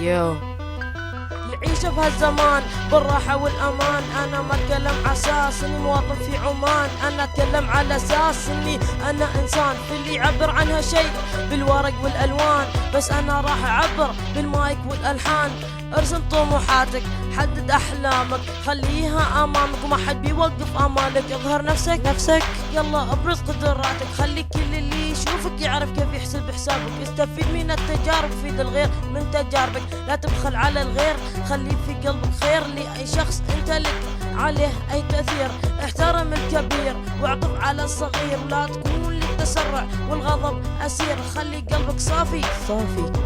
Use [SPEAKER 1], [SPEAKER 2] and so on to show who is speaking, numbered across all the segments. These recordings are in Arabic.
[SPEAKER 1] يو
[SPEAKER 2] العيشة بهالزمان بالراحة والأمان. أنا ما أتكلم على أساس إني موظف في عمان، أنا أتكلم على أساس إني أنا إنسان في اللي يعبر عنها شيء بالورق والألوان. بس أنا راح أعبر بالمايك والألحان. ارسم طموحاتك، حدد أحلامك، خليها أمامك وما حد بيوقف أمالك. اظهر نفسك يلا ابرز قدراتك. خلي كل اللي يشوفك يعرف كيف يحسب حسابك. استفيد من التجارب، فيد الغير من تجاربك. لا تبخل على الغير، خلي في قلبك خير لأي شخص انت لك عليه اي تأثير. احترم الكبير واعطف على الصغير، ولا تكون للتسرع والغضب اسير. خلي قلبك صافي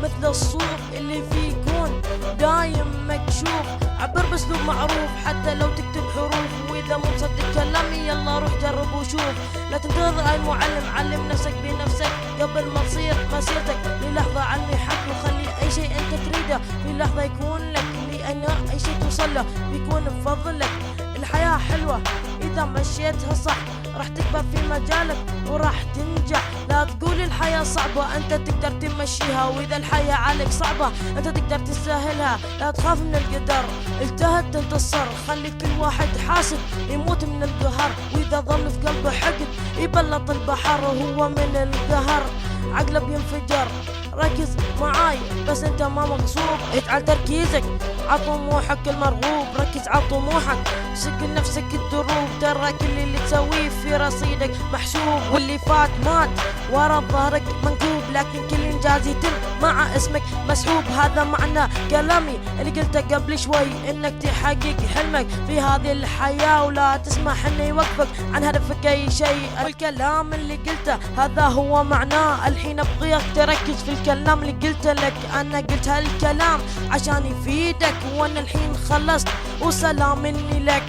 [SPEAKER 2] مثل الصوف اللي فيه يكون دايم مكشوف. عبر باسلوب معروف حتى لو تكتب حروف. واذا مو مصدق كلامي يلا روح جرب وشوف. لا تنتظر اي معلم، علم نفسك بنفسك قبل ما تصير مسيرتك للحظة. علمي حق وخلي اي شيء انت تريده في لحظة يكون لك، لان اي شيء توصل له بيكون بفضلك. الحياة حلوة اذا مشيتها صح، راح تكبر في مجالك وراح تنجح. لا تقول الحياة صعبة، انت تقدر تمشيها. واذا الحياة عليك صعبة انت تقدر تسهلها. لا تخاف من القدر، اجتهد تنتصر. خلي كل واحد حاسد يموت من القهر، واذا ظل في قلبه حقد يبلط البحر. وهو من القهر عقله بينفجر. ركز معاي بس انت ما مغصوب، اجعل تركيزك عطموحك المرغوب. ركز عطموحك، سجل نفسك الدروب. ترى كل اللي تسويه في رصيدك محسوب، واللي فات مات ورا ظهرك منكوب. لكن كل انجاز يتم مع اسمك مسحوب. هذا معنى كلامي اللي قلته قبل شوي، انك تحقق حلمك في هذه الحياة، ولا تسمح انه يوقفك عن هدفك اي شيء. الكلام اللي قلته هذا هو معناه. الحين ابغيك تركز في الكلام اللي قلته لك. انا قلت هالكلام عشان يفيدك، وانا الحين خلصت وسلام مني لك.